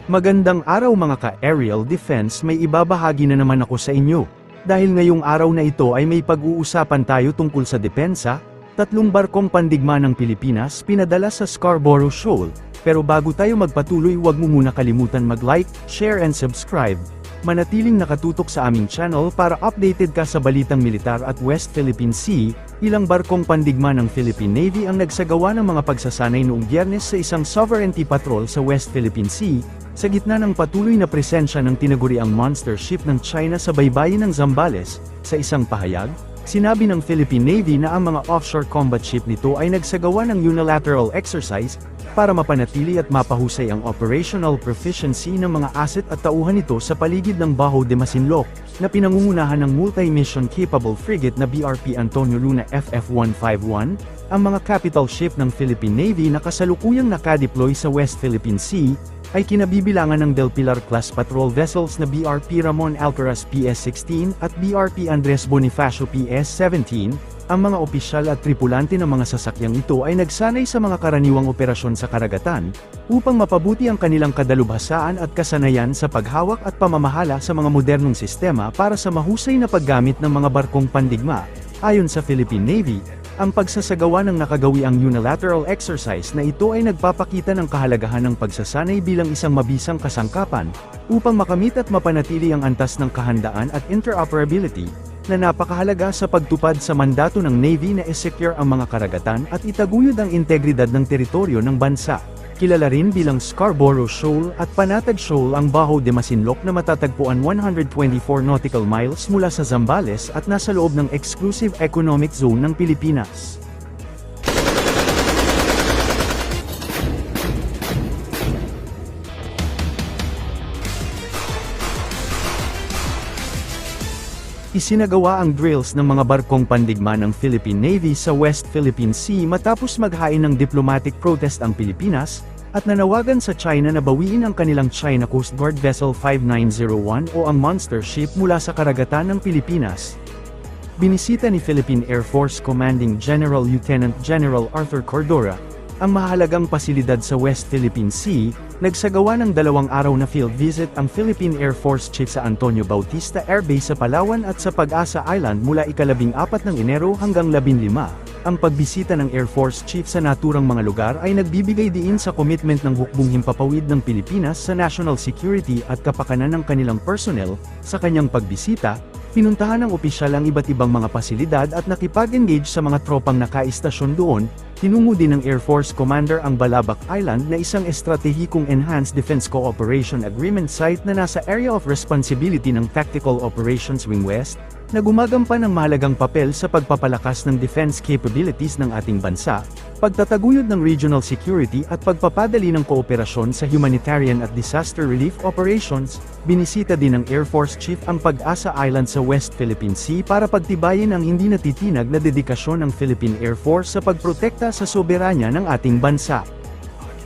Magandang araw mga ka-aerial defense, may ibabahagi na naman ako sa inyo. Dahil ngayong araw na ito ay may pag-uusapan tayo tungkol sa depensa, 3 barkong pandigma ng Pilipinas pinadala sa Scarborough Shoal. Pero bago tayo magpatuloy, huwag mo muna kalimutan mag-like, share and subscribe. Manatiling nakatutok sa aming channel para updated ka sa balitang militar at West Philippine Sea. Ilang barkong pandigma ng Philippine Navy ang nagsagawa ng mga pagsasanay noong Biyernes sa isang sovereignty patrol sa West Philippine Sea, sa gitna ng patuloy na presensya ng tinaguriang monster ship ng China sa baybayin ng Zambales. Sa isang pahayag, sinabi ng Philippine Navy na ang mga offshore combat ship nito ay nagsagawa ng unilateral exercise para mapanatili at mapahusay ang operational proficiency ng mga asset at tauhan nito sa paligid ng Baho de Masinloc, na pinangungunahan ng multi-mission capable frigate na BRP Antonio Luna FF151, ang mga capital ship ng Philippine Navy na kasalukuyang nakadeploy sa West Philippine Sea, ay kinabibilangan ng Del Pilar class patrol vessels na BRP Ramon Alcaraz PS-16 at BRP Andres Bonifacio PS-17. Ang mga opisyal at tripulante ng mga sasakyang ito ay nagsanay sa mga karaniwang operasyon sa karagatan, upang mapabuti ang kanilang kadalubhasaan at kasanayan sa paghawak at pamamahala sa mga modernong sistema para sa mahusay na paggamit ng mga barkong pandigma. Ayon sa Philippine Navy, ang pagsasagawa ng nakagawiang unilateral exercise na ito ay nagpapakita ng kahalagahan ng pagsasanay bilang isang mabisang kasangkapan, upang makamit at mapanatili ang antas ng kahandaan at interoperability, na napakahalaga sa pagtupad sa mandato ng Navy na i-secure ang mga karagatan at itaguyod ang integridad ng teritoryo ng bansa. Kilala rin bilang Scarborough Shoal at Panatag Shoal ang Baho de Masinloc na matatagpuan 124 nautical miles mula sa Zambales at nasa loob ng Exclusive Economic Zone ng Pilipinas. Isinagawa ang drills ng mga barkong pandigma ng Philippine Navy sa West Philippine Sea matapos maghain ng diplomatic protest ang Pilipinas, at nanawagan sa China na bawiin ang kanilang China Coast Guard Vessel 5901 o ang monster ship mula sa karagatan ng Pilipinas. Binisita ni Philippine Air Force Commanding General Lieutenant General Arthur Cordora ang mahalagang pasilidad sa West Philippine Sea. Nagsagawa ng 2 araw na field visit ang Philippine Air Force Chief sa Antonio Bautista Air Base sa Palawan at sa Pag-asa Island mula ika-14 ng Enero hanggang 15. Ang pagbisita ng Air Force Chief sa naturang mga lugar ay nagbibigay diin sa commitment ng hukbong himpapawid ng Pilipinas sa national security at kapakanan ng kanilang personnel. Sa kanyang pagbisita, pinuntahan ng opisyal ang iba't ibang mga pasilidad at nakipag-engage sa mga tropang nakaistasyon doon. Tinungo din ng Air Force Commander ang Balabac Island na isang estratehikong Enhanced Defense Cooperation Agreement site na nasa Area of Responsibility ng Tactical Operations Wing West, na gumagampan ng mahalagang papel sa pagpapalakas ng defense capabilities ng ating bansa, pagtataguyod ng regional security at pagpapadali ng kooperasyon sa humanitarian at disaster relief operations. Binisita din ng Air Force Chief ang Pag-asa Island sa West Philippine Sea para pagtibayin ang hindi natitinag na dedikasyon ng Philippine Air Force sa pagprotekta sa soberanya ng ating bansa.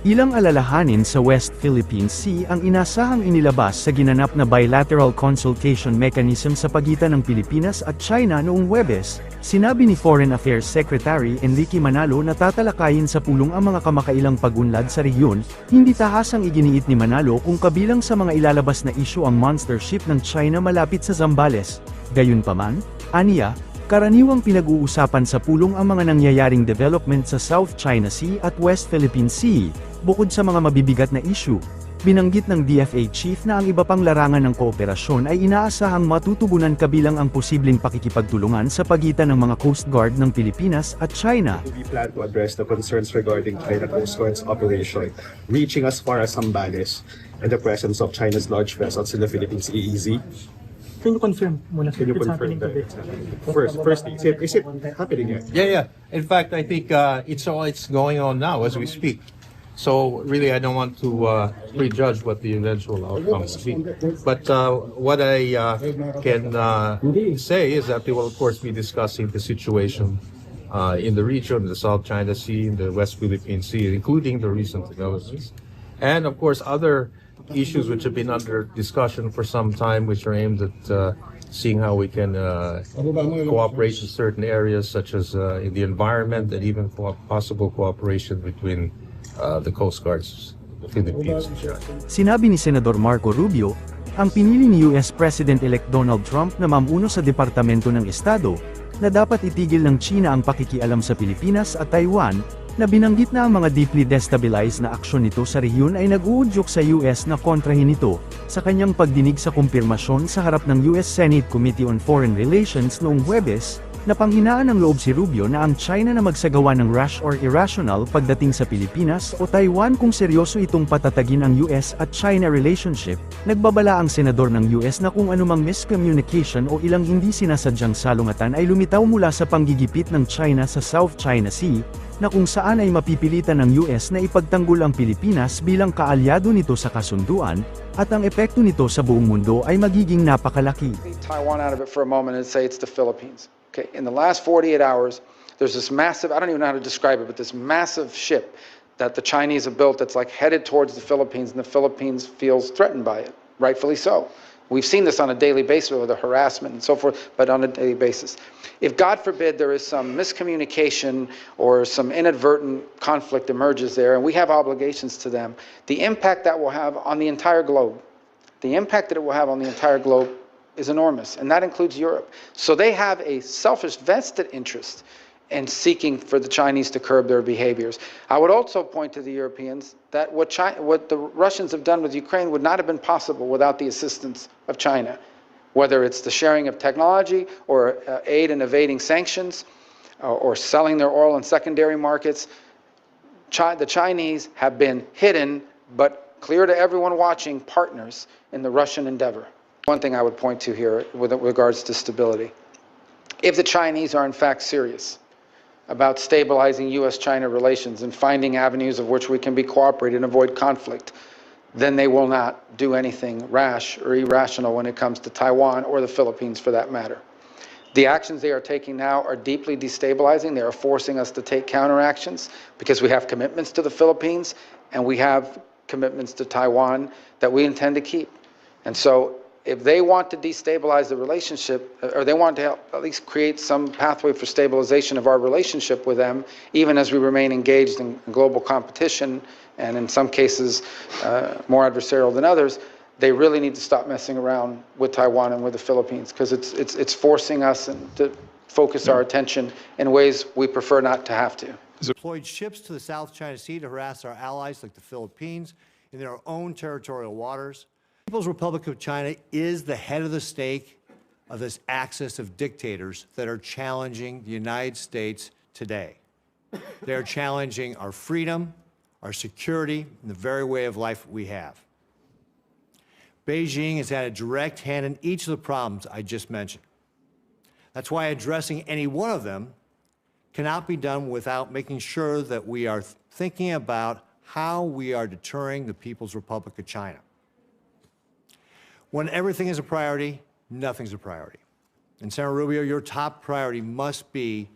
Ilang alalahanin sa West Philippine Sea ang inasahang inilabas sa ginanap na bilateral consultation mechanism sa pagitan ng Pilipinas at China noong Huwebes. Sinabi ni Foreign Affairs Secretary Enrique Manalo na tatalakayin sa pulong ang mga kamakailang pag-unlad sa rehiyon. Hindi tahasang iginiit ni Manalo kung kabilang sa mga ilalabas na issue ang monster ship ng China malapit sa Zambales. Gayunpaman, aniya, karaniwang pinag-uusapan sa pulong ang mga nangyayaring development sa South China Sea at West Philippine Sea. Bukod sa mga mabibigat na issue, binanggit ng DFA Chief na ang iba pang larangan ng kooperasyon ay inaasahang matutugunan, kabilang ang posibleng pakikipagtulungan sa pagitan ng mga Coast Guard ng Pilipinas at China. We plan to address the concerns regarding China Coast Guard's operation, reaching as far as Zambales, and the presence of China's large vessels in the Philippines EEZ. Can you confirm muna? Can you confirm that? Firstly, is it happening yet? Yeah. In fact, I think it's going on now as we speak. So really, I don't want to prejudge what the eventual outcome will be. But what I can say is that we will, of course, be discussing the situation in the region, the South China Sea, in the West Philippine Sea, including the recent developments, and of course other issues which have been under discussion for some time, which are aimed at seeing how we can cooperate in certain areas, such as in the environment, and even possible cooperation between the Coast Guards the Philippines. Sinabi ni Senador Marco Rubio, ang pinili ni US President-elect Donald Trump na mamuno sa Departamento ng Estado, na dapat itigil ng China ang pakikialam sa Pilipinas at Taiwan, na binanggit na ang mga deeply destabilized na aksyon nito sa rehiyon ay nag-uudyok sa US na kontrahin ito, sa kanyang pagdinig sa kumpirmasyon sa harap ng US Senate Committee on Foreign Relations noong Huwebes, na panghinaan ng loob si Rubio na ang China na magsagawa ng rash or irrational pagdating sa Pilipinas o Taiwan kung seryoso itong patatagin ang US at China relationship. Nagbabala ang senador ng US na kung anumang miscommunication o ilang hindi sinasadyang salungatan ay lumitaw mula sa panggigipit ng China sa South China Sea, na kung saan ay mapipilitan ng US na ipagtanggol ang Pilipinas bilang kaalyado nito sa kasunduan, at ang epekto nito sa buong mundo ay magiging napakalaki. Taiwan out of it for a moment and say it's the Philippines. Okay, in the last 48 hours, there's this massive, I don't even know how to describe it, but this massive ship that the Chinese have built that's like headed towards the Philippines, and the Philippines feels threatened by it, rightfully so. We've seen this on a daily basis with the harassment and so forth, but on a daily basis. If, God forbid, there is some miscommunication or some inadvertent conflict emerges there, and we have obligations to them, the impact that will have on the entire globe, the impact that it will have on the entire globe is enormous, and that includes Europe. So they have a selfish, vested interest in seeking for the Chinese to curb their behaviors. I would also point to the Europeans that what the Russians have done with Ukraine would not have been possible without the assistance of China, whether it's the sharing of technology or aid in evading sanctions or selling their oil in secondary markets. The Chinese have been hidden, but clear to everyone watching, partners in the Russian endeavor. One thing I would point to here with regards to stability. If the Chinese are in fact serious about stabilizing US-China relations and finding avenues of which we can be cooperated and avoid conflict, then they will not do anything rash or irrational when it comes to Taiwan or the Philippines for that matter. The actions they are taking now are deeply destabilizing. They are forcing us to take counteractions because we have commitments to the Philippines and we have commitments to Taiwan that we intend to keep. And so if they want to destabilize the relationship, or they want to help at least create some pathway for stabilization of our relationship with them, even as we remain engaged in global competition, and in some cases more adversarial than others, they really need to stop messing around with Taiwan and with the Philippines, because it's forcing us to focus our attention in ways we prefer not to have to. Deployed ships to the South China Sea to harass our allies like the Philippines in their own territorial waters. The People's Republic of China is the head of the stake of this axis of dictators that are challenging the United States today. They are challenging our freedom, our security, and the very way of life we have. Beijing has had a direct hand in each of the problems I just mentioned. That's why addressing any one of them cannot be done without making sure that we are thinking about how we are deterring the People's Republic of China. When everything is a priority, nothing's a priority. And Senator Rubio, your top priority must be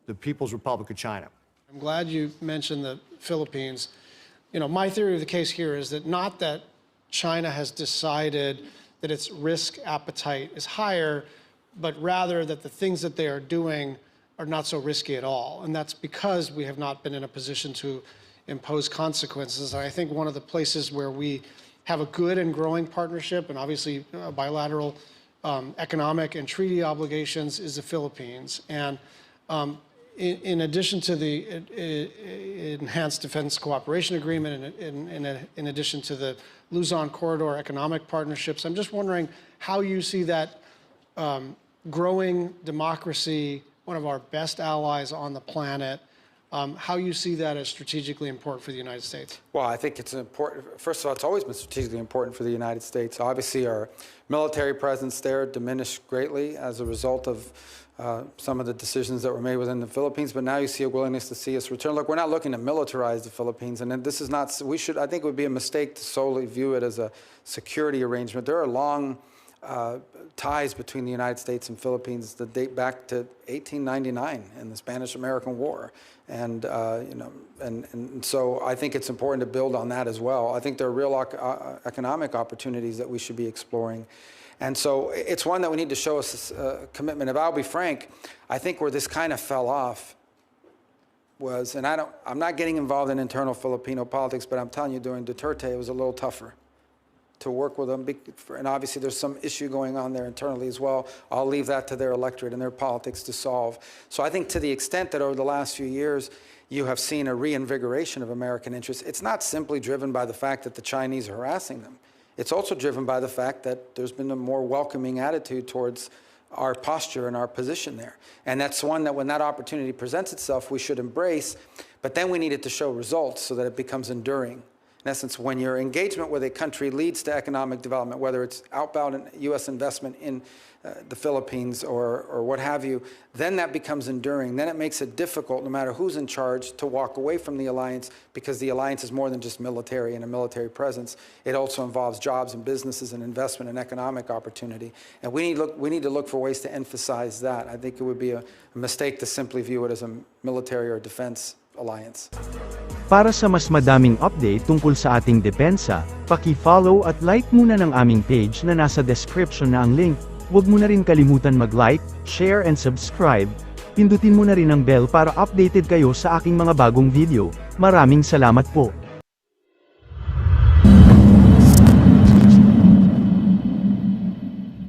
the People's Republic of China. I'm glad you mentioned the Philippines. You know, my theory of the case here is that not that China has decided that its risk appetite is higher, but rather that the things that they are doing are not so risky at all. And that's because we have not been in a position to impose consequences. And I think one of the places where we have a good and growing partnership, and obviously bilateral economic and treaty obligations, is the Philippines. And in addition to the Enhanced Defense Cooperation Agreement, and in addition to the Luzon Corridor economic partnerships, I'm just wondering how you see that growing democracy, one of our best allies on the planet, how you see that as strategically important for the United States? Well, I think it's important. First of all, it's always been strategically important for the United States. Obviously, our military presence there diminished greatly as a result of some of the decisions that were made within the Philippines, but now you see a willingness to see us return. Look, we're not looking to militarize the Philippines, and this is not, I think it would be a mistake to solely view it as a security arrangement. There are long ties between the United States and Philippines that date back to 1899 in the Spanish-American War. And, and so I think it's important to build on that as well. I think there are real economic opportunities that we should be exploring. And so it's one that we need to show us commitment. If I'll be frank, I think where this kind of fell off was, and I'm not getting involved in internal Filipino politics, but I'm telling you, during Duterte, it was a little tougher to work with them. And obviously, there's some issue going on there internally as well. I'll leave that to their electorate and their politics to solve. So I think to the extent that over the last few years, you have seen a reinvigoration of American interests, it's not simply driven by the fact that the Chinese are harassing them. It's also driven by the fact that there's been a more welcoming attitude towards our posture and our position there. And that's one that when that opportunity presents itself, we should embrace, but then we need it to show results so that it becomes enduring. In essence, when your engagement with a country leads to economic development, whether it's outbound U.S. investment in the Philippines or what have you, then that becomes enduring. Then it makes it difficult, no matter who's in charge, to walk away from the alliance, because the alliance is more than just military and a military presence. It also involves jobs and businesses and investment and economic opportunity. And we need to look for ways to emphasize that. I think it would be a mistake to simply view it as a military or defense alliance. Para sa mas madaming update tungkol sa ating depensa, paki-follow at like muna ng aming page na nasa description na ang link. Huwag mo na rin kalimutan mag-like, share and subscribe. Pindutin mo na rin ang bell para updated kayo sa aking mga bagong video. Maraming salamat po.